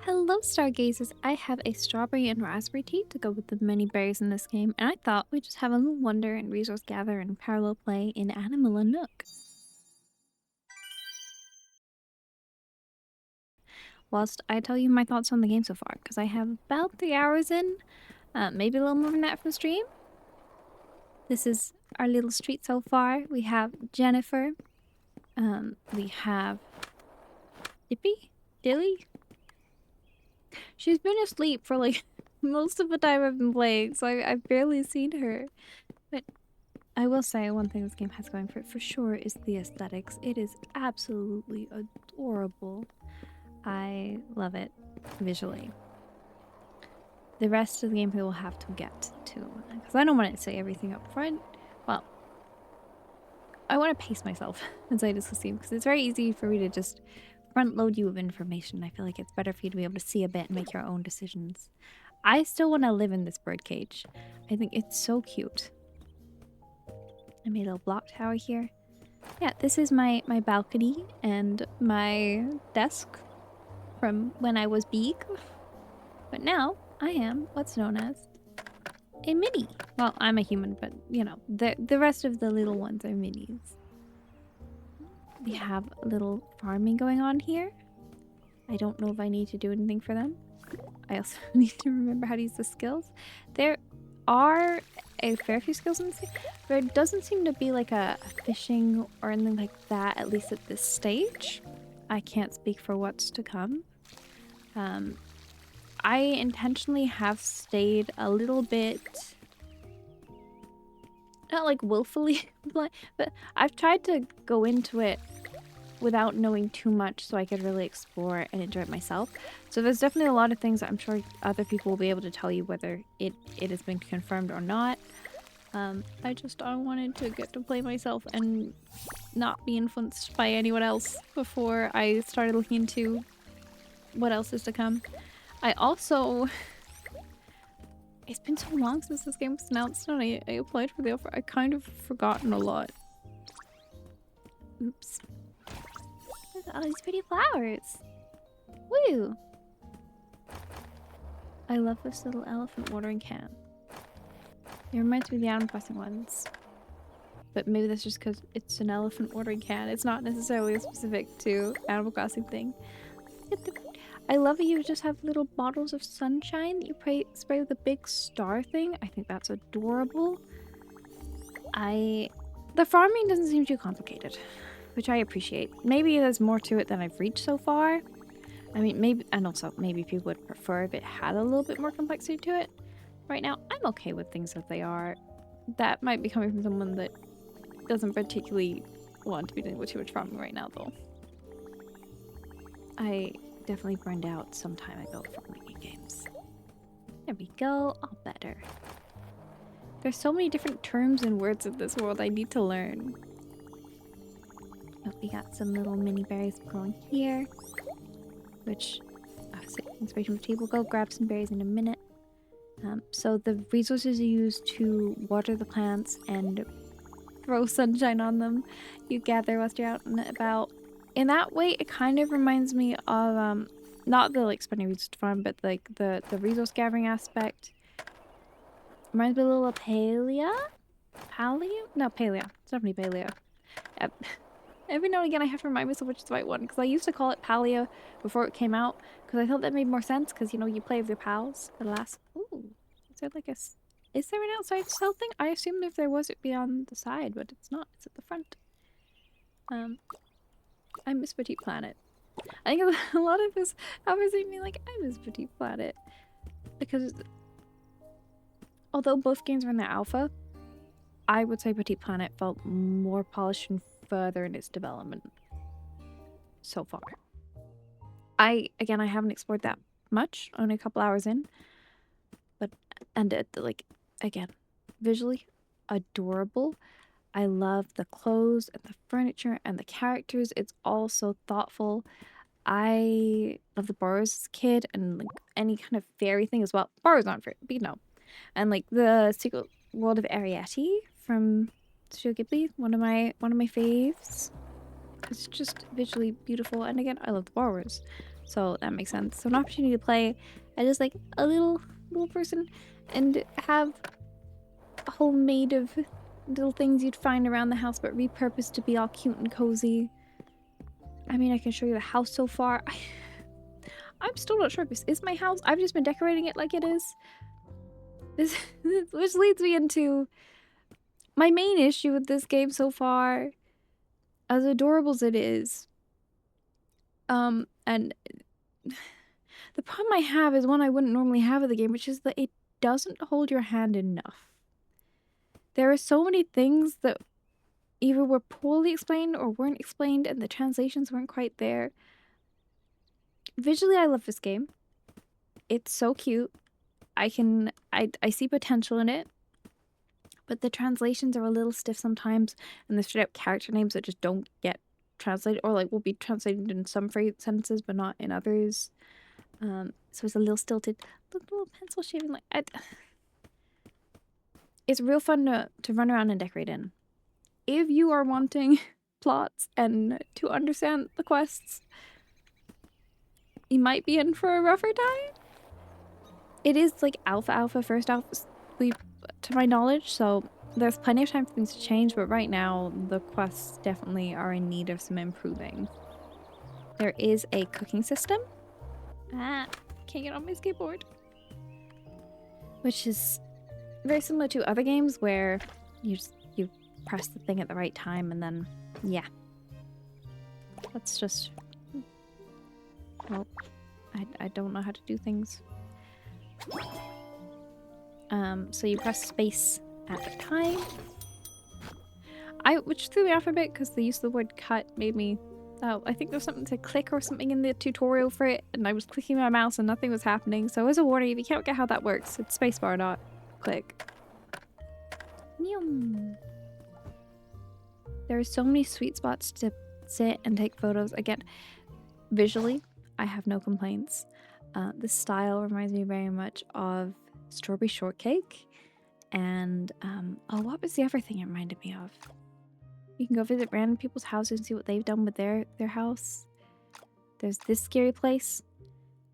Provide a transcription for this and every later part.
Hello, Stargazers. I have a strawberry and raspberry tea to go with the many berries in this game, and I thought we'd just have a little wonder and resource gather and parallel play in Animula Nook. Whilst I tell you my thoughts on the game so far, because I have about 3 hours in, maybe a little more than that from stream. This is our little street so far. We have Jennifer. We have Dippy? Dilly? She's been asleep for like most of the time I've been playing, so I've barely seen her. But I will say one thing this game has going for it for sure is the aesthetics. It is absolutely adorable. I love it visually. The rest of the gameplay we'll have to get to, because I don't want to say everything up front. Well, I want to pace myself as I discuss the game, because it's very easy for me to just front load you with information. I feel like it's better for you to be able to see a bit and make your own decisions. I still want to live in this birdcage. I think it's so cute. I made a little block tower here. Yeah, this is my balcony and my desk from when I was big. But now I am what's known as a mini. Well, I'm a human, but you know, the rest of the little ones are minis. We have a little farming going on here. I don't know if I need to do anything for them. I also need to remember how to use the skills. There are a fair few skills in this game. There doesn't seem to be like a fishing or anything like that, at least at this stage. I can't speak for what's to come. I intentionally have stayed a little bit, not like willfully blind, but I've tried to go into it without knowing too much so I could really explore and enjoy it myself. So there's definitely a lot of things that I'm sure other people will be able to tell you whether it has been confirmed or not. I wanted to get to play myself and not be influenced by anyone else before I started looking into what else is to come. I also... It's been so long since this game was announced and I applied for the offer. I kind of forgotten a lot. Oops. Look at all these pretty flowers. Woo! I love this little elephant watering can. It reminds me of the Animal Crossing ones. But maybe that's just because it's an elephant watering can. It's not necessarily specific to Animal Crossing thing. I love that you just have little bottles of sunshine that you spray with a big star thing. I think that's adorable. The farming doesn't seem too complicated, which I appreciate. Maybe there's more to it than I've reached so far. I mean, maybe, and also maybe people would prefer if it had a little bit more complexity to it. Right now, I'm okay with things as they are. That might be coming from someone that doesn't particularly want to be doing too much farming right now, though. I definitely burned out some time ago from making games. There we go, all better. There's so many different terms and words in this world I need to learn. Oh, we got some little mini berries growing here, which obviously inspiration for tea. We'll go grab some berries in a minute. So the resources you use to water the plants and throw sunshine on them, you gather whilst you're out and about. In that way, it kind of reminds me of not the like spending resources to farm, but like the resource gathering aspect. Reminds me a little of Paleo? Paleo? No, Paleo. It's definitely Paleo. Yep. Every now and again I have to remind myself which is the right one, because I used to call it Paleo before it came out, because I thought that made more sense, because you know, you play with your pals. Ooh, is there like is there an outside cell thing? I assumed if there was it'd be on the side, but it's not. It's at the front. I miss Petite Planet. I think a lot of this obviously me like I miss Petite Planet, because although both games were in their alpha, I would say Petite Planet felt more polished and further in its development so far. I haven't explored that much, only a couple hours in, but like again, visually adorable. I love the clothes and the furniture and the characters. It's all so thoughtful. I love the Burrows as a kid and like any kind of fairy thing as well. Burrows aren't fairy, but you know. And like the Secret World of Ariete from Studio Ghibli, one of my faves. It's just visually beautiful, and again, I love the borrowers. So that makes sense. So an opportunity to play as just like a little person and have a home made of little things you'd find around the house but repurposed to be all cute and cozy. I mean, I can show you the house so far. I'm still not sure if this is my house. I've just been decorating it like it is. This which leads me into my main issue with this game so far. As adorable as it is. And the problem I have is one I wouldn't normally have with the game, which is that it doesn't hold your hand enough. There are so many things that either were poorly explained or weren't explained and the translations weren't quite there. Visually, I love this game. It's so cute. I see potential in it. But the translations are a little stiff sometimes, and there's straight up character names that just don't get translated, or like will be translated in some sentences but not in others. So it's a little stilted. Look, little pencil shaving. Like, it's real fun to run around and decorate in. If you are wanting plots and to understand the quests, you might be in for a rougher time. It is like alpha first alpha sleep, to my knowledge, so there's plenty of time for things to change, but right now the quests definitely are in need of some improving. There is a cooking system. Can't get on my skateboard. Which is very similar to other games where you press the thing at the right time and then, yeah. That's just... Well, I don't know how to do things. So you press space at the time. Which threw me off a bit because the use of the word cut made me... Oh, I think there's something to click or something in the tutorial for it, and I was clicking my mouse and nothing was happening. So as a warning, if you can't get how that works, it's spacebar, not click. Yum. There are so many sweet spots to sit and take photos. Again, visually, I have no complaints. The style reminds me very much of Strawberry Shortcake. And, oh, what was the other thing it reminded me of? You can go visit random people's houses and see what they've done with their house. There's this scary place,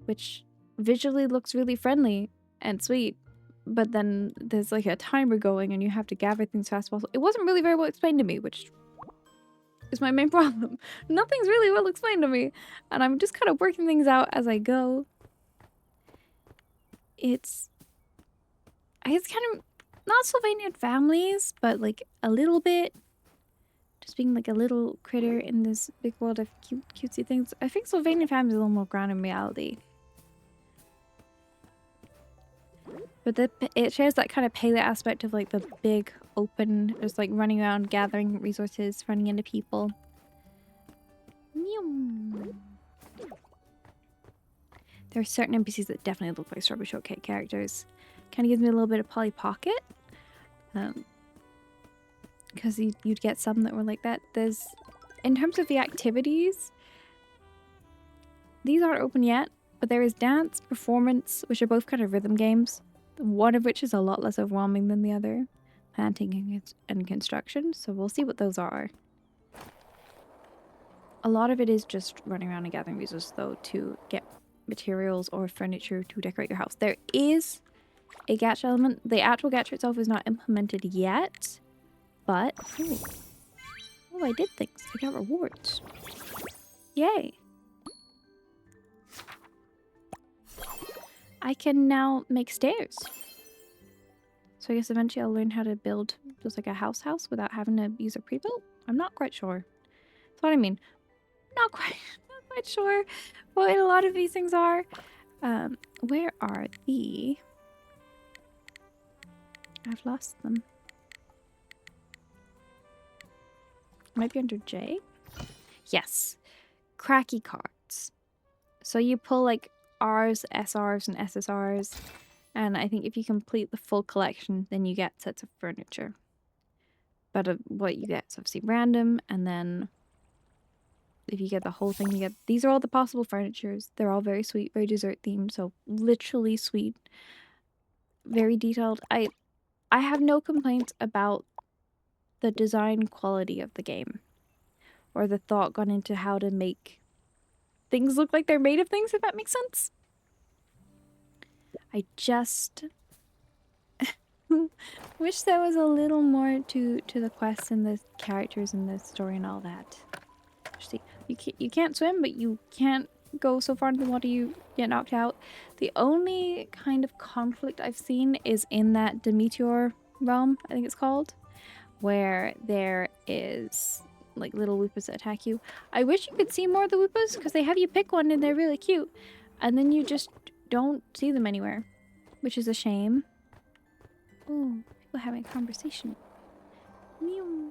which visually looks really friendly and sweet, but then there's like a timer going and you have to gather things fast as possible. It wasn't really very well explained to me, which is my main problem. Nothing's really well explained to me, and I'm just kind of working things out as I go. It's kind of not Sylvanian families, but like a little bit. Just being like a little critter in this big world of cutesy things. I think Sylvanian families are a little more grounded in reality. But it shares that kind of paleo aspect of like the big open, just like running around gathering resources, running into people. There are certain NPCs that definitely look like Strawberry Shortcake characters. Kind of gives me a little bit of Polly Pocket. Because you'd get some that were like that. There's, in terms of the activities, these aren't open yet, but there is dance, performance, which are both kind of rhythm games. One of which is a lot less overwhelming than the other. Planting and construction, so we'll see what those are. A lot of it is just running around and gathering resources, though, to get materials or furniture to decorate your house. There is a gacha element. The actual gacha itself is not implemented yet, but... Oh, I did things. I got rewards. Yay! I can now make stairs. So I guess eventually I'll learn how to build just like a house without having to use a pre-built. I'm not quite sure. That's what I mean. Not quite sure what a lot of these things are. Where are the... I've lost them. Might be under J? Yes. Cracky cards. So you pull like Rs, SRs, and SSRs. And I think if you complete the full collection, then you get sets of furniture. But what you get is obviously random, and then if you get the whole thing, you get... These are all the possible furnitures. They're all very sweet, very dessert themed, so literally sweet. Very detailed. I have no complaints about the design quality of the game. Or the thought gone into how to make things look like they're made of things, if that makes sense. I just wish there was a little more to the quests and the characters and the story and all that. See, you can't swim, but you can't go so far into the water you get knocked out. The only kind of conflict I've seen is in that Demeteor realm, I think it's called, where there is like little Woopas that attack you. I wish you could see more of the Woopas because they have you pick one and they're really cute, and then you just don't see them anywhere, which is a shame. Ooh, people having a conversation. Meow.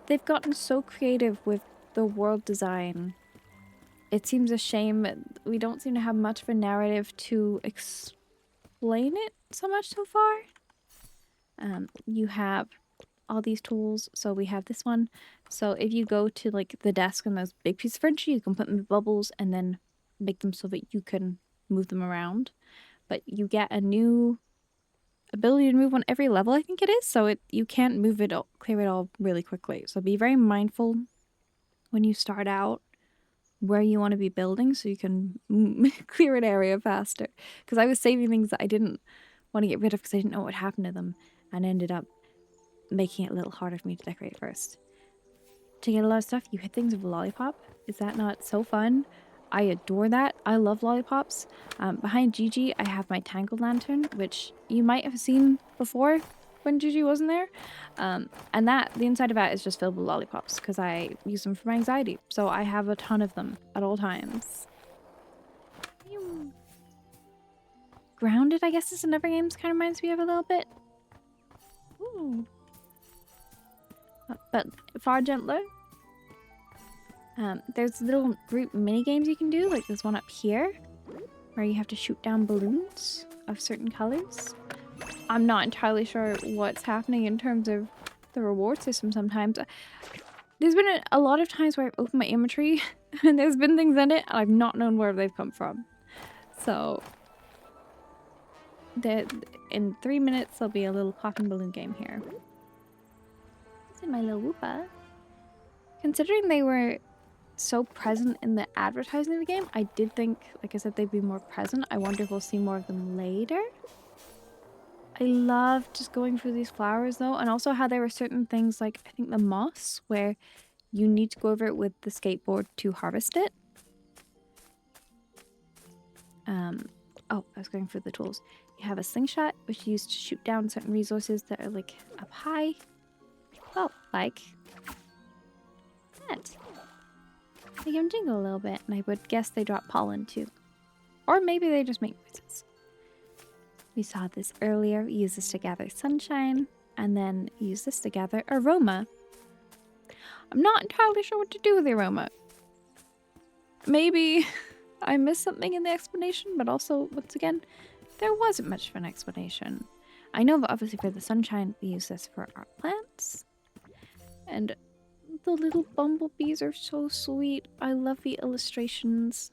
They've gotten so creative with the world design. It seems a shame we don't seem to have much of a narrative to explain it so much so far. You have all these tools. So we have this one. So if you go to like the desk and those big pieces of furniture, you can put them in bubbles and then make them so that you can move them around. But you get a new ability to move on every level, I think it is. So you can't move it all, clear it all really quickly. So be very mindful when you start out where you want to be building so you can clear an area faster. Because I was saving things that I didn't want to get rid of because I didn't know what would happen to them, and ended up making it a little harder for me to decorate first. To get a lot of stuff, you hit things with a lollipop. Is that not so fun? I adore that. I love lollipops. Behind Gigi, I have my Tangled Lantern, which you might have seen before when Gigi wasn't there. And the inside of that is just filled with lollipops because I use them for my anxiety. So I have a ton of them at all times. Grounded, I guess, is another game that kind of reminds me of a little bit. Ooh. But far gentler. There's little group mini games you can do, like this one up here, where you have to shoot down balloons of certain colors. I'm not entirely sure what's happening in terms of the reward system sometimes. There's been a lot of times where I've opened my inventory and there's been things in it and I've not known where they've come from. So in 3 minutes there'll be a little popping balloon game here. This is my little Woopa. Considering they were so present in the advertising of the game, I did think, like I said, they'd be more present. I wonder if we'll see more of them later. I love just going through these flowers though, and also how there were certain things like, I think the moss, where you need to go over it with the skateboard to harvest it. Oh, I was going through the tools. You have a slingshot, which you use to shoot down certain resources that are like up high. Oh, like that. Make them jingle a little bit, and I would guess they drop pollen too. Or maybe they just make noises. We saw this earlier. We use this to gather sunshine, and then use this to gather aroma. I'm not entirely sure what to do with the aroma. Maybe I missed something in the explanation, but also, once again, there wasn't much of an explanation. I know that obviously for the sunshine, we use this for our plants. And the little bumblebees are so sweet. I love the illustrations.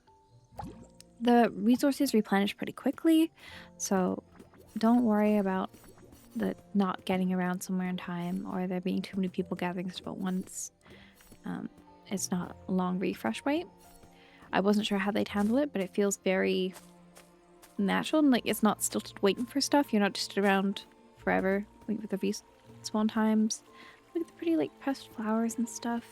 The resources replenish pretty quickly, so don't worry about the not getting around somewhere in time or there being too many people gathering stuff at once. It's not a long refresh wait. I wasn't sure how they'd handle it, but it feels very natural and like it's not still just waiting for stuff. You're not just around forever waiting for the respawn times. Look at the pretty like pressed flowers and stuff.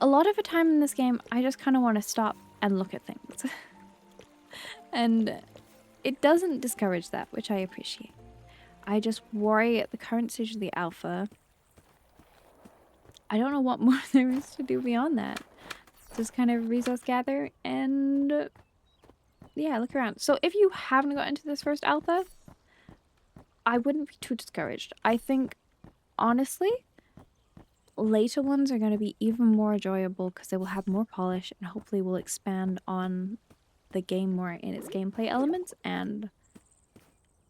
A lot of the time in this game, I just kind of want to stop and look at things. And it doesn't discourage that, which I appreciate. I just worry at the current stage of the alpha. I don't know what more there is to do beyond that. Just kind of resource gather and yeah, look around. So if you haven't got into this first alpha, I wouldn't be too discouraged. I think, honestly, later ones are going to be even more enjoyable because they will have more polish and hopefully will expand on the game more in its gameplay elements and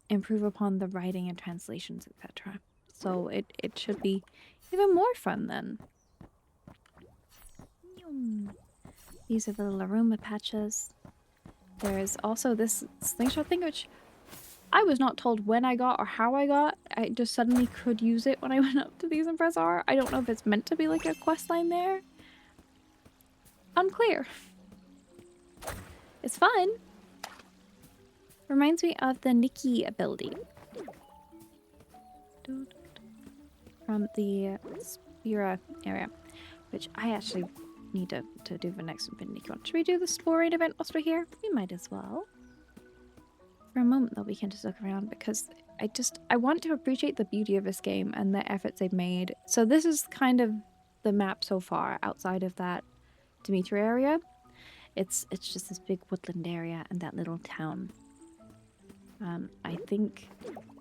improve upon the writing and translations, etc. So it should be even more fun then. These are the little aroma patches. There's also this slingshot thing, which I was not told when I got or how I got. I just suddenly could use it when I went up to these and press R. I don't know if it's meant to be like a quest line there. unclear. It's fun. Reminds me of the Nikki ability. From the Spira area, which I actually need to do the next Nikki one. Should we do the Sporade event whilst we're here? We might as well. For a moment though, we can just look around because I want to appreciate the beauty of this game and the efforts they've made. So this is kind of the map so far outside of that Dimitri area. It's just this big woodland area and that little town. I think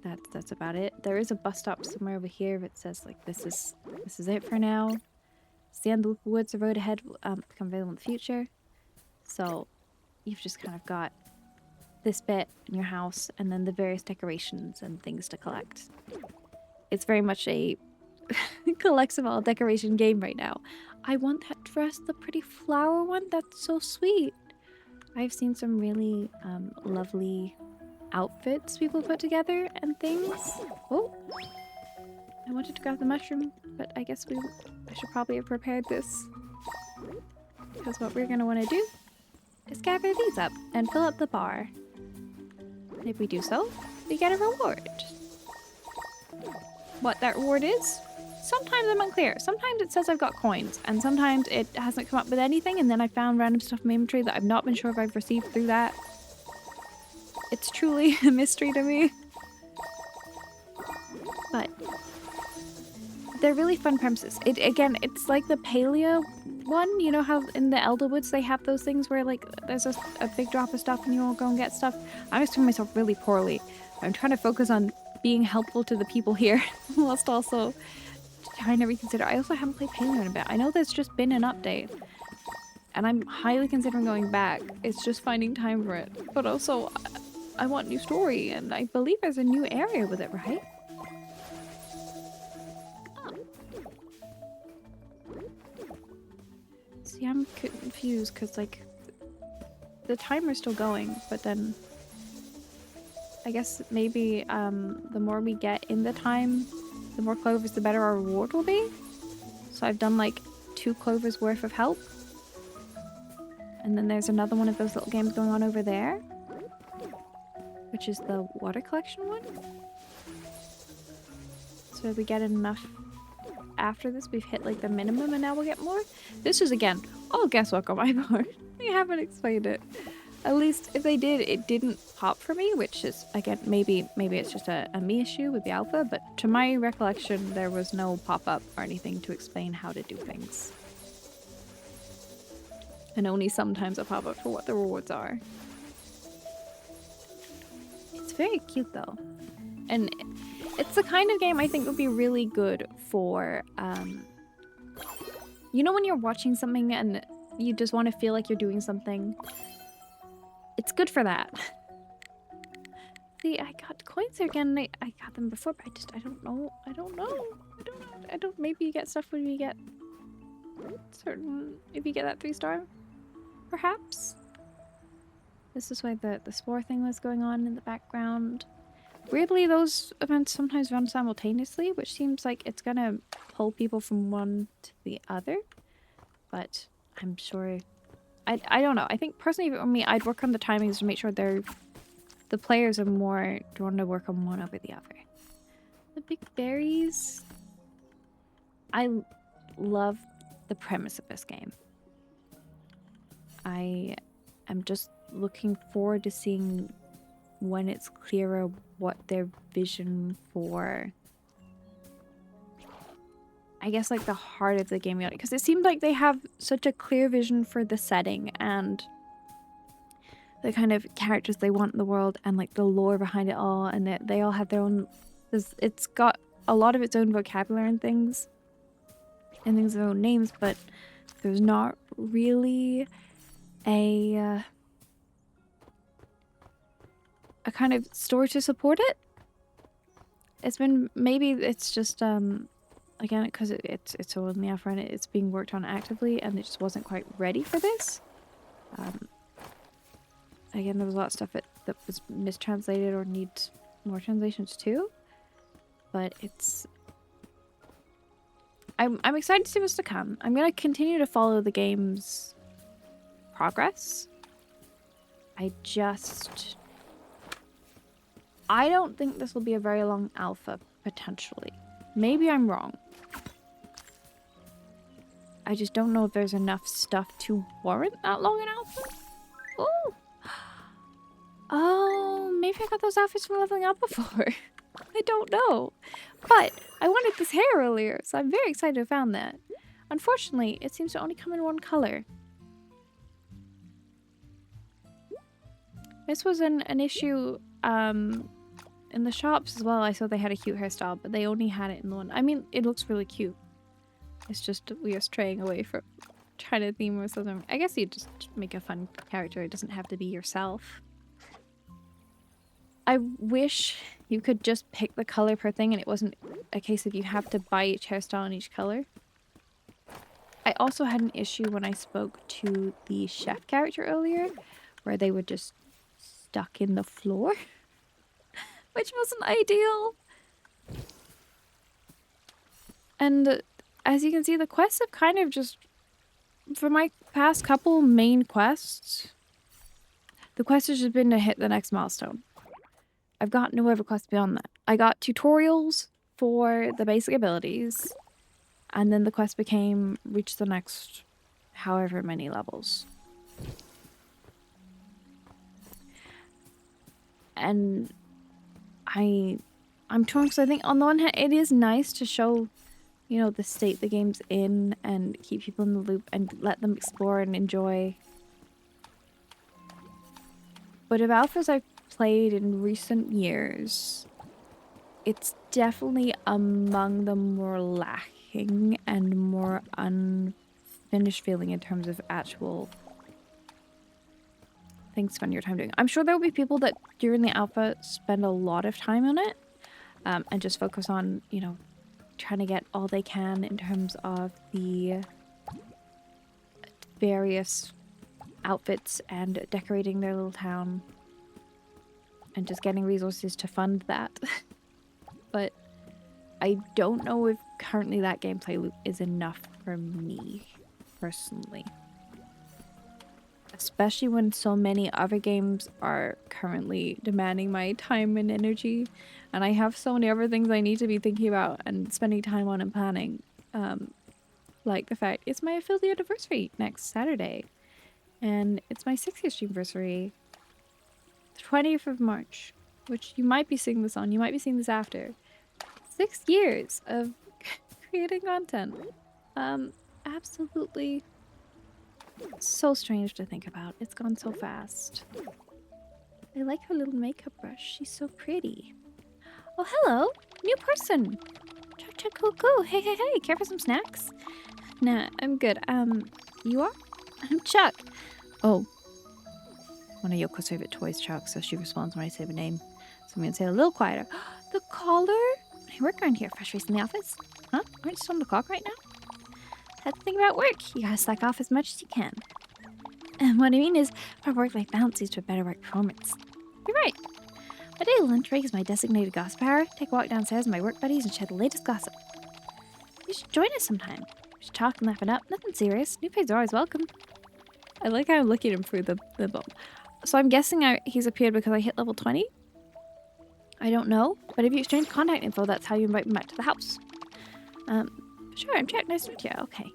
that's about it. There is a bus stop somewhere over here that says like this is it for now. It's the end of the woods. The road ahead will become available in the future. So you've just kind of got this bit in your house and then the various decorations and things to collect. It's very much a collectible decoration game right now. I want that dress, the pretty flower one. That's so sweet. I've seen some really lovely outfits people put together and things. Oh, I wanted to grab the mushroom, but I guess I should probably have prepared this. Because what we're going to want to do is gather these up and fill up the bar. And if we do so, we get a reward. What that reward is? Sometimes I'm unclear. Sometimes it says I've got coins, and sometimes it hasn't come up with anything, and then I found random stuff in my inventory that I've not been sure if I've received through that. It's truly a mystery to me. But they're really fun premises. Again, it's like the Paleo one. You know how in the Elderwoods they have those things where like there's a big drop of stuff and you all go and get stuff? I'm just doing myself really poorly. I'm trying to focus on being helpful to the people here whilst also trying to reconsider. I also haven't played Paleo in a bit. I know there's just been an update. And I'm highly considering going back. It's just finding time for it. But also, I want new story, and I believe there's a new area with it, right? Oh. See, I'm confused, because, like, the timer's still going, but then I guess maybe the more we get in the time, the more clovers, the better our reward will be. So I've done, like, 2 clovers worth of help. And then there's another one of those little games going on over there, which is the water collection one. So if we get enough after this, we've hit like the minimum and now we'll get more. This is again, oh, guess what got my board? They haven't explained it. At least if they did, it didn't pop for me, which is, again, maybe it's just a me issue with the alpha, but to my recollection, there was no pop-up or anything to explain how to do things. And only sometimes a pop-up for what the rewards are. It's very cute though. And it's the kind of game I think would be really good for, you know when you're watching something and you just want to feel like you're doing something? It's good for that. See, I got coins there again. I got them before, but I don't know. Maybe you get stuff when you get if you get that 3-star. Perhaps? This is why the spore thing was going on in the background. Weirdly, those events sometimes run simultaneously, which seems like it's gonna pull people from one to the other. But I'm sure... I don't know. I think personally for me, I'd work on the timings to make sure the players are more drawn to work on one over the other. The big berries... I love the premise of this game. I am just looking forward to seeing when it's clearer what their vision for, I guess, like the heart of the game, because it seemed like they have such a clear vision for the setting and the kind of characters they want in the world and like the lore behind it all, and they all have their own, it's got a lot of its own vocabulary and things of their own names, but there's not really a kind of story to support it. It's been, maybe it's just again because it's all in the alpha and it's being worked on actively and it just wasn't quite ready for this. Again, there was a lot of stuff that was mistranslated or needs more translations too, but I'm excited to see what's to come. I'm gonna continue to follow the game's progress. I don't think this will be a very long alpha, potentially. Maybe I'm wrong. I just don't know if there's enough stuff to warrant that long an alpha. Oh! Oh, maybe I got those outfits from leveling up before. I don't know. But I wanted this hair earlier, so I'm very excited to have found that. Unfortunately, it seems to only come in one color. This was an issue in the shops as well. I saw they had a cute hairstyle, but they only had it in the one. I mean, it looks really cute. It's just we are straying away from trying to theme or something. I guess you just make a fun character. It doesn't have to be yourself. I wish you could just pick the color per thing and it wasn't a case of you have to buy each hairstyle in each color. I also had an issue when I spoke to the chef character earlier where they were just stuck in the floor, which wasn't ideal. And as you can see, the quests have kind of just, for my past couple main quests, the quest has just been to hit the next milestone. I've got no other quests beyond that. I got tutorials for the basic abilities, and then the quest became reach the next however many levels. And I'm torn because I think on the one hand it is nice to show, you know, the state the game's in and keep people in the loop and let them explore and enjoy. But of alphas I've played in recent years, it's definitely among the more lacking and more unfinished feeling in terms of actual things to spend your time doing. I'm sure there will be people that during the alpha spend a lot of time on it and just focus on, you know, trying to get all they can in terms of the various outfits and decorating their little town and just getting resources to fund that. But I don't know if currently that gameplay loop is enough for me personally. Especially when so many other games are currently demanding my time and energy. And I have so many other things I need to be thinking about and spending time on and planning. Like the fact it's my affiliate anniversary next Saturday. And it's my 6th anniversary. The 20th of March. Which you might be seeing this on. You might be seeing this after. 6 years of creating content. Absolutely so strange to think about. It's gone so fast. I like her little makeup brush. She's so pretty. Oh, hello. New person. Chuck, cool. Hey. Care for some snacks? Nah, I'm good. You are? I'm Chuck. Oh. One of Yoko's favorite toys, Chuck, so she responds when I say the name. So I'm gonna say it a little quieter. The collar? I work around here. Fresh face in the office? Huh? Aren't you still on the clock right now? That's the thing about work. You gotta slack off as much as you can. And what I mean is, our work-life balance leads to a better work performance. You're right. My daily lunch break is my designated gossip hour. Take a walk downstairs with my work buddies and share the latest gossip. You should join us sometime. We should talk and laugh it up. Nothing serious. New fans are always welcome. I like how I'm looking at him through the bowl. So I'm guessing he's appeared because I hit level 20? I don't know. But if you exchange contact info, that's how you invite me back to the house. Sure, I'm Jack. Nice to meet you. Okay.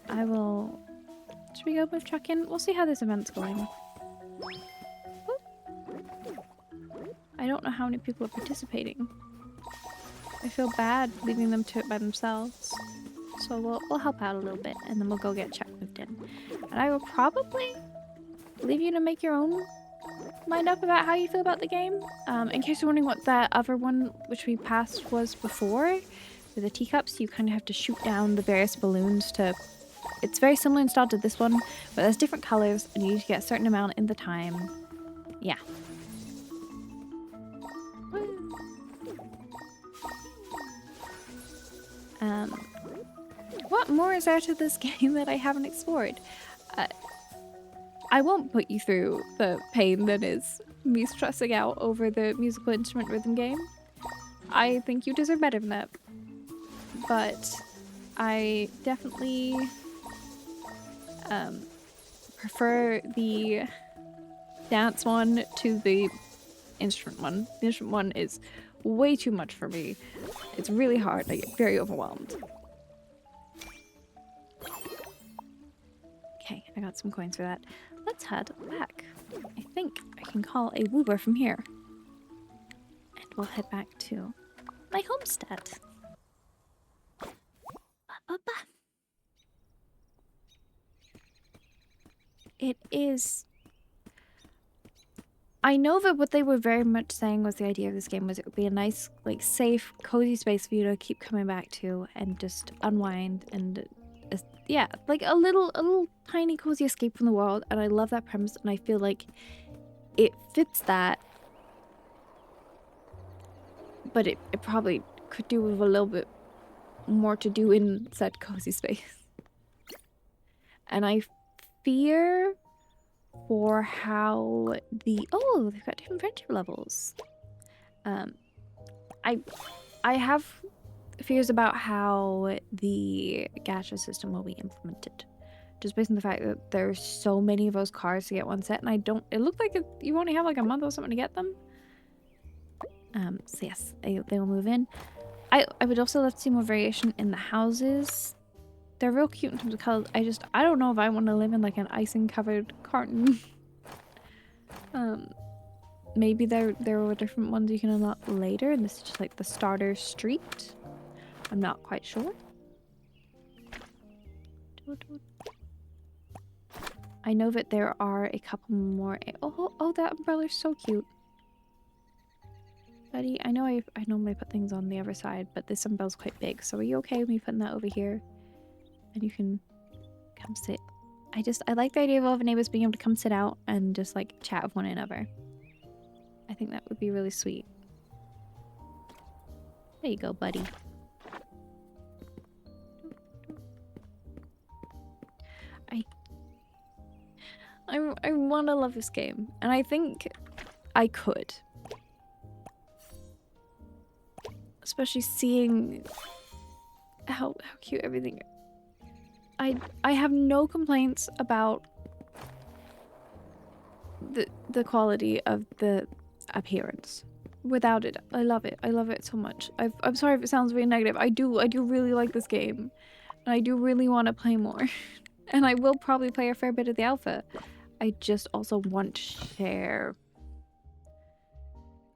I will... Should we go with Chuck in? We'll see how this event's going. I don't know how many people are participating. I feel bad leaving them to it by themselves. So we'll help out a little bit, and then we'll go get Chuck moved in. And I will probably leave you to make your own mind up about how you feel about the game. In case you're wondering what that other one, which we passed, was before, with the teacups, you kind of have to shoot down the various balloons to... It's very similar in style to this one, but there's different colors, and you need to get a certain amount in the time. Yeah. What more is there to this game that I haven't explored? I won't put you through the pain that is me stressing out over the musical instrument rhythm game. I think you deserve better than that. But I definitely prefer the dance one to the instrument one. The instrument one is way too much for me. It's really hard. I get very overwhelmed. Okay, I got some coins for that. Let's head back. I think I can call a Woober from here. And we'll head back to my homestead. Ba-ba-ba. It is... I know that what they were very much saying was the idea of this game was it would be a nice, like, safe, cozy space for you to keep coming back to and just unwind and, yeah, like a little tiny cozy escape from the world. And I love that premise, and I feel like it fits that, but it probably could do with a little bit more to do in said cozy space. And I fear for how the... Oh, they've got different friendship levels. I have fears about how the gacha system will be implemented. Just based on the fact that there's so many of those cards to get one set, and I don't... It looked like you only have like a month or something to get them. So yes, they will move in. I would also love to see more variation in the houses. They're real cute in terms of colors. I don't know if I want to live in like an icing covered carton. Maybe there were different ones you can unlock later, and this is just like the starter street. I'm not quite sure. I know that there are a couple more. Oh, that umbrella's so cute. Buddy, I know I normally put things on the other side, but this umbrella's quite big. So are you okay with me putting that over here? And you can come sit. I like the idea of all the neighbors being able to come sit out and just like chat with one another. I think that would be really sweet. There you go, buddy. I want to love this game, and I think I could. Especially seeing how cute everything is. I have no complaints about the quality of the appearance. Without it, I love it. I love it so much. I'm sorry if it sounds really negative. I do really like this game, and I do really want to play more. And I will probably play a fair bit of the alpha. I just also want to share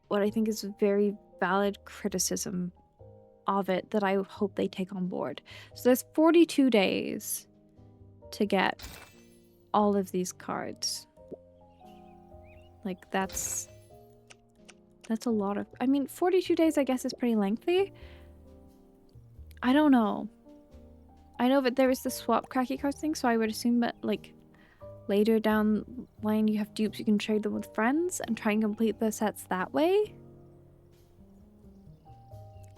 what I think is a very valid criticism of it that I hope they take on board. So there's 42 days to get all of these cards. Like that's a lot of... I mean, 42 days I guess is pretty lengthy. I don't know. I know that there is the swap cracky cards thing, so I would assume that like later down the line you have dupes, you can trade them with friends and try and complete the sets that way.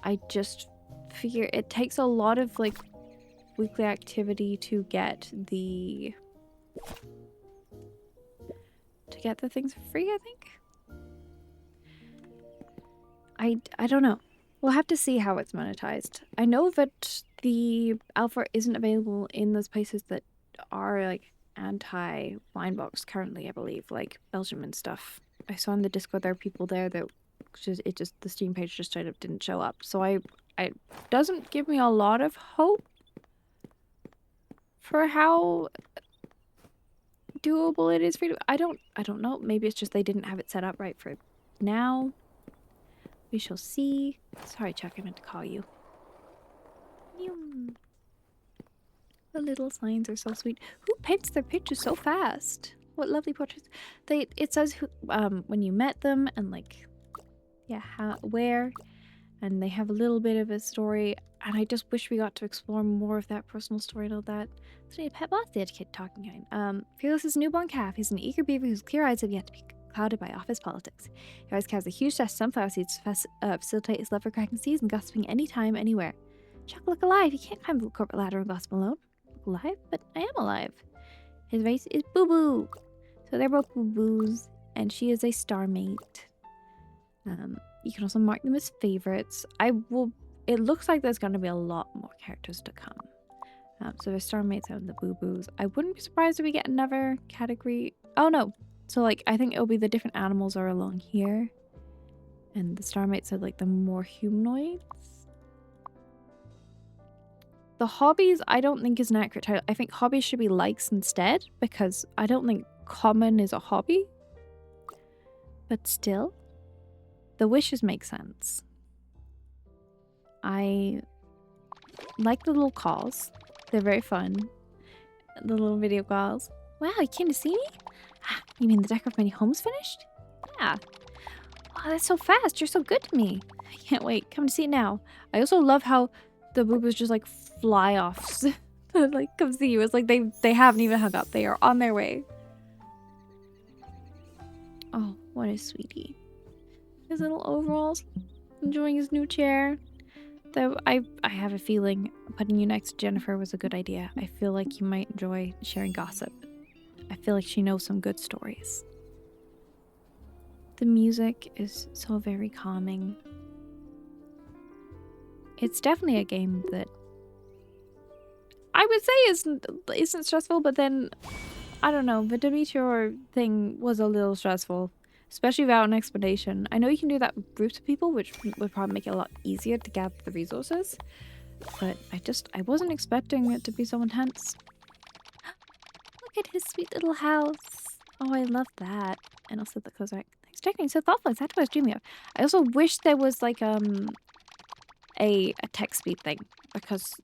I just figure it takes a lot of like weekly activity to get the things for free, I think. I don't know. We'll have to see how it's monetized. I know that the alpha isn't available in those places that are like anti-blind box currently, I believe, like Belgium and stuff. I saw in the Discord there are people there that the Steam page just straight up didn't show up. So it doesn't give me a lot of hope for how doable it is for you. I don't know. Maybe it's just they didn't have it set up right for now. We shall see. Sorry, Chuck, I meant to call you. The little signs are so sweet. Who paints their pictures so fast? What lovely portraits. It says who, when you met them and like, yeah, where, and they have a little bit of a story, and I just wish we got to explore more of that personal story and all that. Today, a pet boss, the educated talking kind. Fearless is a newborn calf. He's an eager beaver whose clear eyes have yet to be clouded by office politics. He always carries a huge stash of sunflower seeds to facilitate his love for cracking seeds and gossiping anytime, anywhere. Chuck, look alive. You can't climb the corporate ladder and gossip alone. Look alive? But I am alive. His race is Boo Boo. So they're both Boo Boos, and she is a star mate. You can also mark them as favorites. It looks like there's going to be a lot more characters to come. So there's Starmates and the Boo Boos. I wouldn't be surprised if we get another category. Oh no. So like I think it'll be the different animals are along here. And the Starmates are like the more humanoids. The hobbies I don't think is an accurate title. I think hobbies should be likes instead, because I don't think common is a hobby. But still, the wishes make sense. I like the little calls. They're very fun. The little video calls. Wow, you came to see me? You mean the deck of my new home's finished? Yeah. Oh, that's so fast. You're so good to me. I can't wait. Come to see it now. I also love how the boobas just like fly off. Like, come see you. It's like they haven't even hung up. They are on their way. Oh, what a sweetie. His little overalls. Enjoying his new chair. Though I have a feeling putting you next to Jennifer was a good idea. I feel like you might enjoy sharing gossip. I feel like she knows some good stories. The music is so very calming. It's definitely a game that I would say isn't stressful, but then I don't know, the Demeteor thing was a little stressful, especially without an explanation. I know you can do that with groups of people, which would probably make it a lot easier to gather the resources, but I wasn't expecting it to be so intense. Look at his sweet little house. Oh, I love that. And also the clothes. Thanks for checking. So thoughtful. Exactly what I was dreaming of. I also wish there was like a text speed thing, because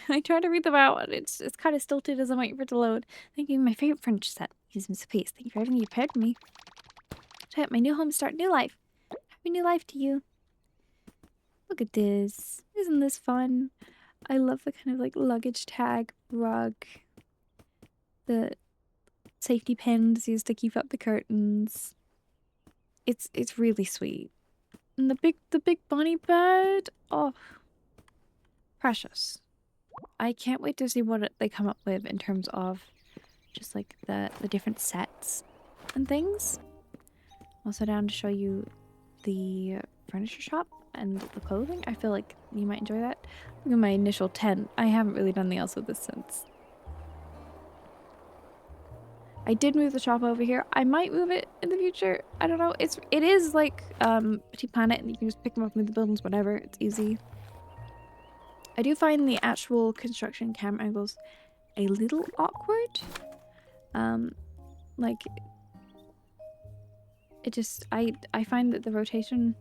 I tried to read them out and it's kind of stilted as I'm waiting for it to load. Thank you, my favorite furniture set. Use Mr. Peace. Thank you for everything you prepared for me. I hope my new home start new life. Happy new life to you. Look at this. Isn't this fun? I love the kind of like luggage tag rug. The safety pins used to keep up the curtains. It's really sweet. And the big bunny bed. Oh, precious. I can't wait to see what they come up with in terms of just like the different sets and things. Also down to show you the furniture shop and the clothing. I feel like you might enjoy that. Look at my initial tent. I haven't really done anything else with this since. I did move the shop over here. I might move it in the future. I don't know. It is like Petit Planet, and you can just pick them up, move the buildings, whatever. It's easy. I do find the actual construction camera angles a little awkward. Like it just I find that the rotation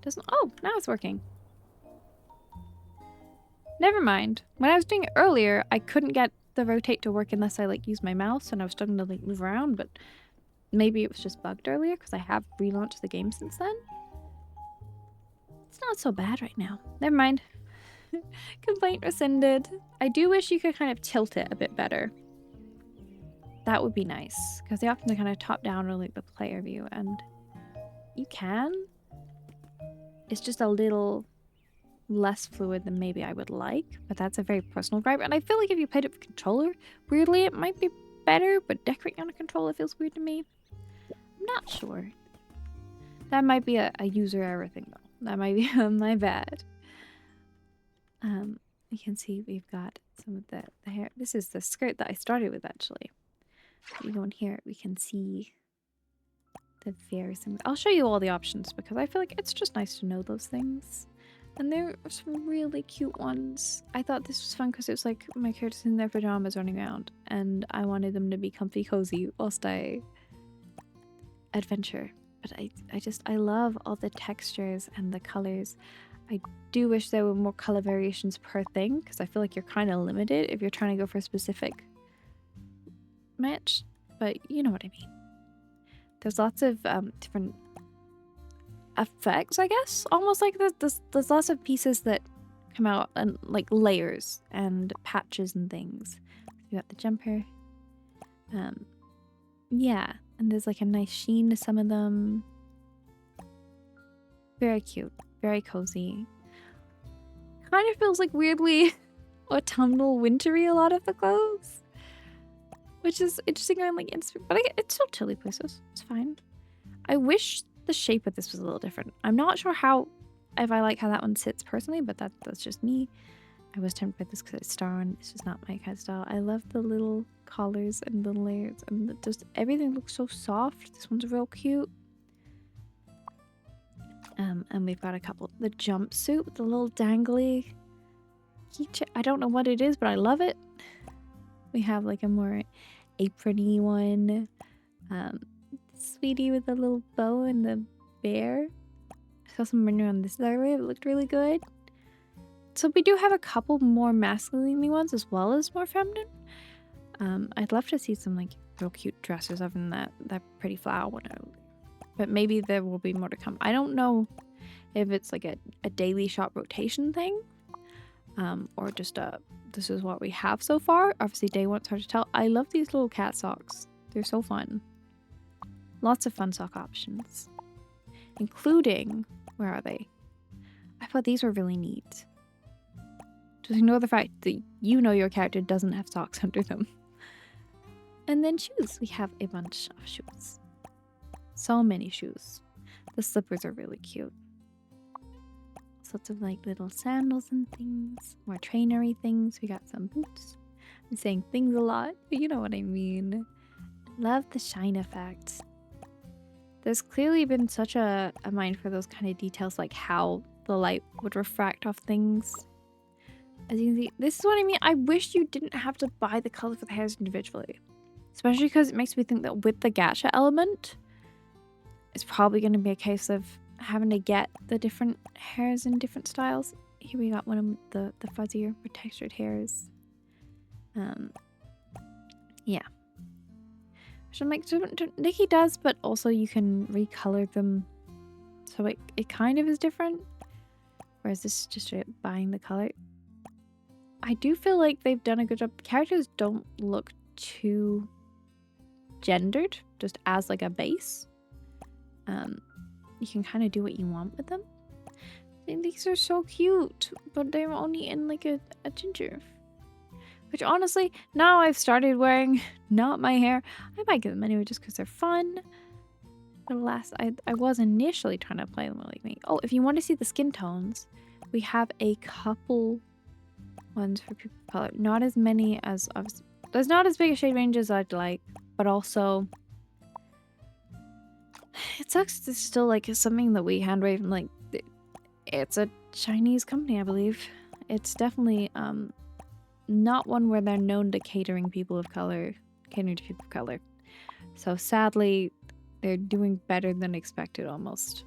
doesn't. Oh, now it's working. Never mind. When I was doing it earlier, I couldn't get the rotate to work unless I like use my mouse, and I was starting to like move around, but maybe it was just bugged earlier because I have relaunched the game since then. It's not so bad right now. Never mind. Complaint rescinded. I do wish you could kind of tilt it a bit better. That would be nice, because they often kind of top down or like the player view, and you can. It's just a little less fluid than maybe I would like, but that's a very personal gripe. And I feel like if you played it with controller, weirdly it might be better, but decorating on a controller feels weird to me. I'm not sure. That might be a user error thing though. That might be my bad. You can see we've got some of the hair. This is the skirt that I started with actually. If you go in here, we can see the various things. I'll show you all the options because I feel like it's just nice to know those things. And there are some really cute ones. I thought this was fun because it was like my characters in their pajamas running around, and I wanted them to be comfy cozy whilst I adventure. But I love all the textures and the colors. I do wish there were more color variations per thing, because I feel like you're kind of limited if you're trying to go for a specific match, but you know what I mean. There's lots of different effects, I guess, almost like there's lots of pieces that come out and like layers and patches and things. You got the jumper, yeah, and there's like a nice sheen to some of them. Very cute, very cozy. Kind of feels like weirdly autumnal, wintry, a lot of the clothes, which is interesting on like Instagram, but it's still chilly places. It's fine. I wish the shape of this was a little different. I'm not sure if I like how that one sits personally, but that's just me. I was tempted by this because it's star on. It's just not my kind of style. I love the little collars and the layers, and just everything looks so soft. This one's real cute. And we've got a couple. The jumpsuit with the little dangly keychain. I don't know what it is, but I love it. We have like a more aprony one. Sweetie with the little bow and the bear. I saw some running on this area. It looked really good. So we do have a couple more masculine ones as well as more feminine. I'd love to see some like real cute dresses other than that pretty flower one. But maybe there will be more to come. I don't know if it's like a daily shop rotation thing. Or just this is what we have so far. Obviously day one's hard to tell. I love these little cat socks. They're so fun. Lots of fun sock options. Including, where are they? I thought these were really neat. Just ignore the fact that you know your character doesn't have socks under them. And then shoes. We have a bunch of shoes. So many shoes. The slippers are really cute. Lots of like little sandals and things. More trainery things. We got some boots. I'm saying things a lot, but you know what I mean. Love the shine effect. There's clearly been such a mind for those kind of details, like how the light would refract off things. As you can see, this is what I mean. I wish you didn't have to buy the color for the hairs individually. Especially because it makes me think that with the gacha element, it's probably going to be a case of having to get the different hairs in different styles. Here we got one of the fuzzier or textured hairs. Yeah. Which I'm like, Nikki does, but also you can recolor them. So it kind of is different. Whereas this is just straight up buying the color. I do feel like they've done a good job. Characters don't look too gendered, just as like a base. You can kind of do what you want with them. And these are so cute, but they're only in like a ginger. Which honestly, now I've started wearing not my hair. I might get them anyway just because they're fun. But alas, I was initially trying to play them like me. Oh, if you want to see the skin tones, we have a couple ones for people of color. Not as many as obviously. There's not as big a shade range as I'd like, but also it sucks. It's still like something that we hand wave and like it's a Chinese company, I believe. It's definitely not one where they're known to catering to people of color. So sadly, they're doing better than expected almost.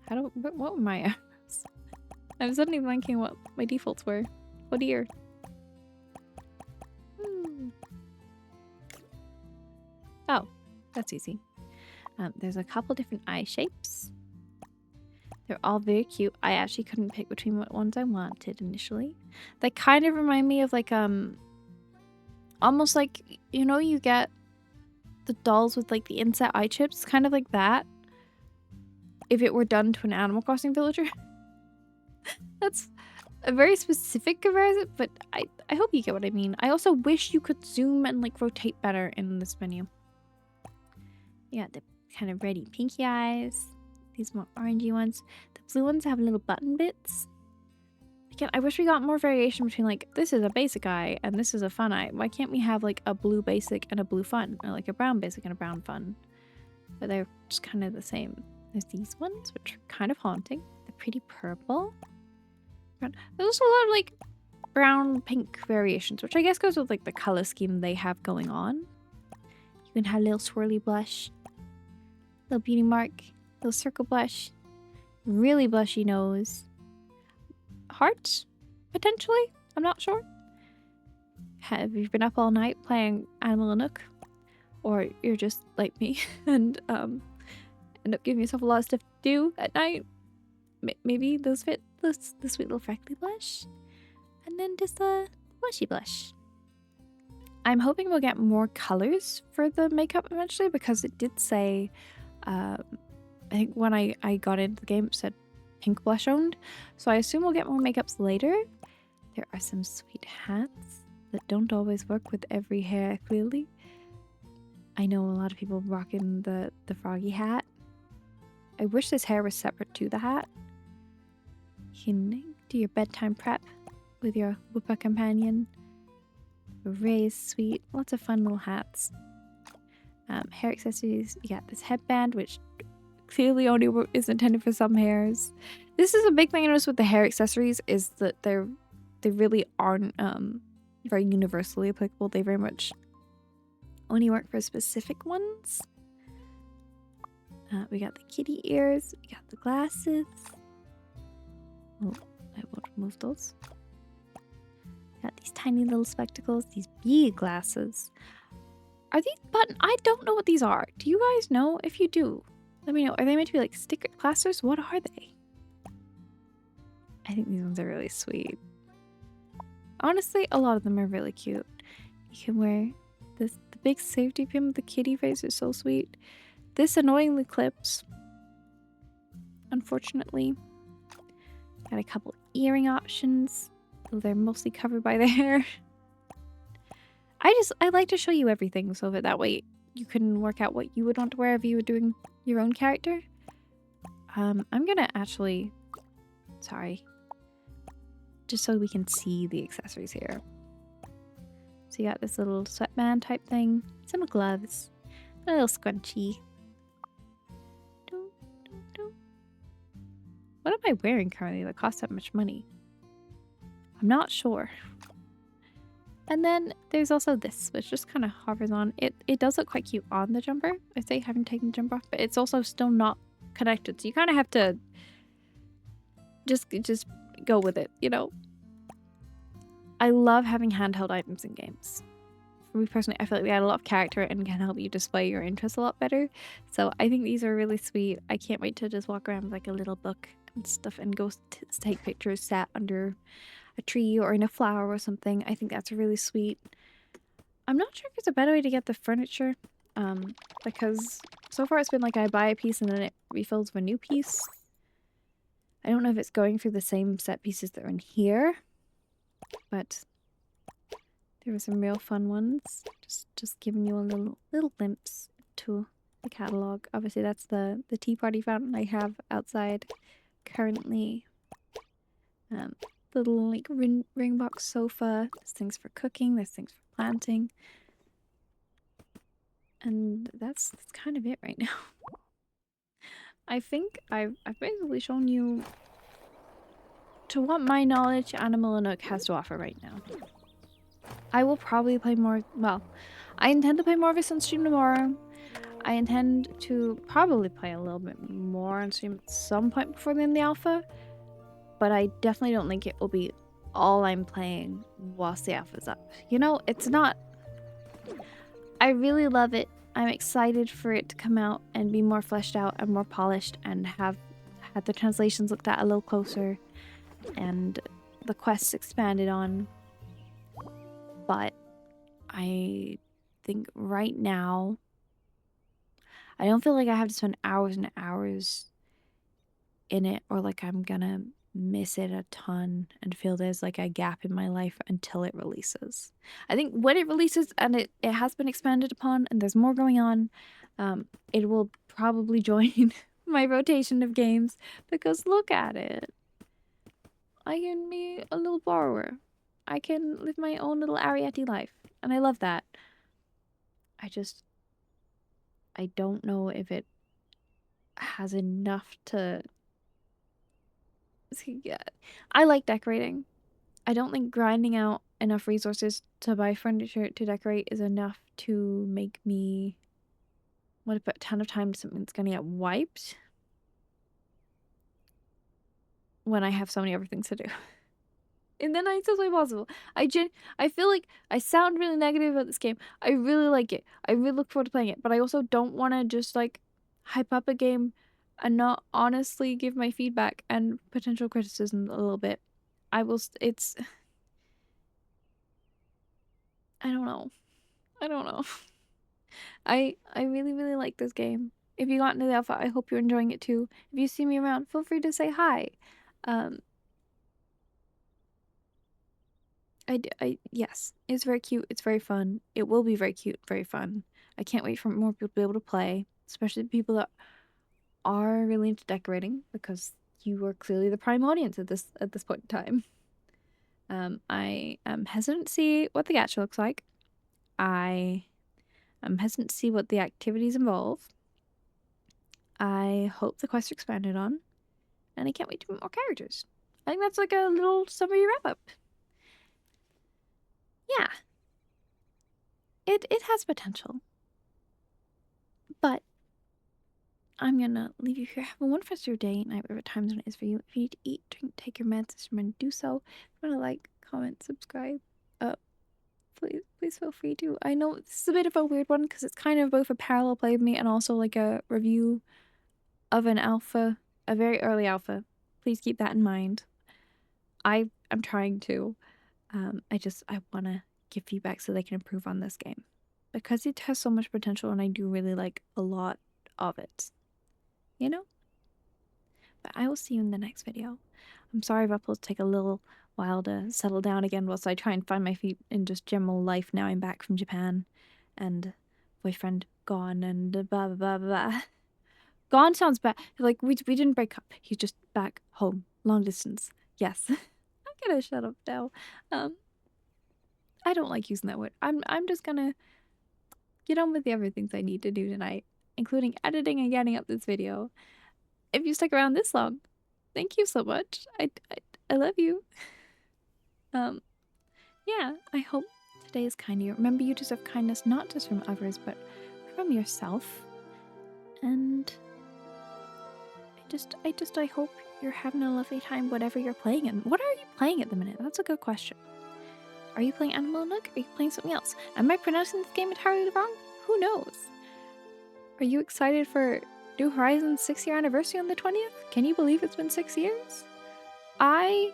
What were my arrows? I'm suddenly blanking what my defaults were. Oh dear. Oh, that's easy. There's a couple different eye shapes. They're all very cute. I actually couldn't pick between what ones I wanted initially. They kind of remind me of like almost like, you know, you get the dolls with like the inset eye chips, kind of like that. If it were done to an Animal Crossing villager. That's a very specific comparison, but I hope you get what I mean. I also wish you could zoom and like rotate better in this menu. Yeah, the kind of reddy pinky eyes. These more orangey ones. The blue ones have little button bits. Again, I wish we got more variation between like, this is a basic eye and this is a fun eye. Why can't we have like a blue basic and a blue fun? Or like a brown basic and a brown fun? But they're just kind of the same. There's these ones, which are kind of haunting. They're pretty purple. There's also a lot of like brown pink variations, which I guess goes with like the color scheme they have going on. You can have a little swirly blush, little beauty mark, little circle blush, really blushy nose, hearts, potentially, I'm not sure. Have you been up all night playing Animula Nook? Or you're just like me and end up giving yourself a lot of stuff to do at night? Maybe those fit the sweet little freckly blush. And then just a blushy blush. I'm hoping we'll get more colors for the makeup eventually, because it did say, I think when I got into the game it said pink blush owned. So I assume we'll get more makeups later. There are some sweet hats that don't always work with every hair, clearly. I know a lot of people rocking the froggy hat. I wish this hair was separate to the hat. You can do your bedtime prep with your Whoopa companion. Ray is sweet. Lots of fun little hats. Hair accessories. You got this headband, which clearly only is intended for some hairs. This is a big thing I noticed with the hair accessories, is that they really aren't very universally applicable. They very much only work for specific ones. We got the kitty ears. We got the glasses. Oh, I won't remove those. Got these tiny little spectacles. These big glasses. Are these button? I don't know what these are. Do you guys know? If you do, let me know. Are they meant to be like sticker plasters? What are they? I think these ones are really sweet. Honestly, a lot of them are really cute. You can wear this. The big safety pin with the kitty face is so sweet. This annoyingly clips. Unfortunately. Got a couple earring options. Though they're mostly covered by the hair. I like to show you everything so that way you can work out what you would want to wear if you were doing your own character. I'm gonna actually... Sorry. Just so we can see the accessories here. So you got this little sweatband type thing. Some gloves. A little scrunchie. What am I wearing currently that costs that much money? I'm not sure. And then there's also this, which just kind of hovers on. It does look quite cute on the jumper. I say having taken the jumper off, but it's also still not connected. So you kind of have to just go with it, you know? I love having handheld items in games. For me personally, I feel like they add a lot of character and can help you display your interests a lot better. So I think these are really sweet. I can't wait to just walk around with like a little book and stuff and go take pictures sat under a tree or in a flower or something. I think that's really sweet. I'm not sure if there's a better way to get the furniture, because so far it's been like I buy a piece and then it refills with a new piece. I don't know if it's going through the same set pieces that are in here, but there were some real fun ones. Just giving you a little glimpse to the catalog. Obviously that's the tea party fountain I have outside currently. The little like ring box sofa. There's things for cooking. There's things for planting. And that's kind of it right now. I think I've basically shown you, to what my knowledge, Animula Nook has to offer right now. I will probably play more. Well, I intend to play more of this on stream tomorrow. I intend to probably play a little bit more on stream at some point before the end of the alpha. But I definitely don't think it will be all I'm playing whilst the alpha's up. You know, it's not... I really love it. I'm excited for it to come out and be more fleshed out and more polished and have had the translations looked at a little closer and the quests expanded on. But I think right now, I don't feel like I have to spend hours and hours in it, or like I'm gonna miss it a ton and feel there's like a gap in my life until it releases. I think when it releases and it has been expanded upon and there's more going on, it will probably join my rotation of games, because look at it. I can be a little borrower. I can live my own little Ariete life, and I love that. I don't know if it has enough to... Yeah. I like decorating. I don't think grinding out enough resources to buy furniture to decorate is enough to make me want to put a ton of time to something that's going to get wiped when I have so many other things to do. In the nicest way possible. I feel like I sound really negative about this game. I really like it. I really look forward to playing it. But I also don't want to just like hype up a game and not honestly give my feedback and potential criticism a little bit. I don't know. I really, really like this game. If you got into the alpha, I hope you're enjoying it too. If you see me around, feel free to say hi. Yes, it's very cute. It's very fun. It will be very cute, very fun. I can't wait for more people to be able to play, especially people that are really into decorating, because you are clearly the prime audience at this point in time. I am hesitant to see what the gacha looks like. I am hesitant to see what the activities involve. I hope the quest are expanded on, and I can't wait to meet more characters. I think that's like a little summary wrap up. Yeah, it has potential, but I'm gonna leave you here. Have a wonderful rest of your day, night, whatever time zone it is for you. If you need to eat, drink, take your meds, just remember to do so. If you want to like, comment, subscribe, please feel free to. I know this is a bit of a weird one because it's kind of both a parallel play of me and also like a review of an alpha, a very early alpha. Please keep that in mind. I'm trying to. I want to give feedback so they can improve on this game because it has so much potential and I do really like a lot of it. You know? But I will see you in the next video. I'm sorry if uploads take a little while to settle down again whilst I try and find my feet in just general life now I'm back from Japan and boyfriend gone and blah blah blah blah. Gone sounds bad. Like we didn't break up. He's just back home. Long distance. Yes. I'm gonna shut up now. I don't like using that word. I'm just gonna get on with the other things I need to do tonight, including editing and getting up this video. If you stuck around this long, thank you so much. I love you. Yeah, I hope today is kind to you. Remember, you deserve kindness not just from others, but from yourself. And I hope you're having a lovely time, whatever you're playing in. What are you playing at the minute? That's a good question. Are you playing Animula Nook? Are you playing something else? Am I pronouncing this game entirely wrong? Who knows? Are you excited for New Horizons' 6-year anniversary on the 20th? Can you believe it's been 6 years? I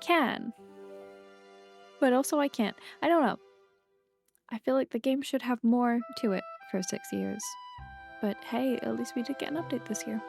can. But also I can't. I don't know. I feel like the game should have more to it for 6 years. But hey, at least we did get an update this year.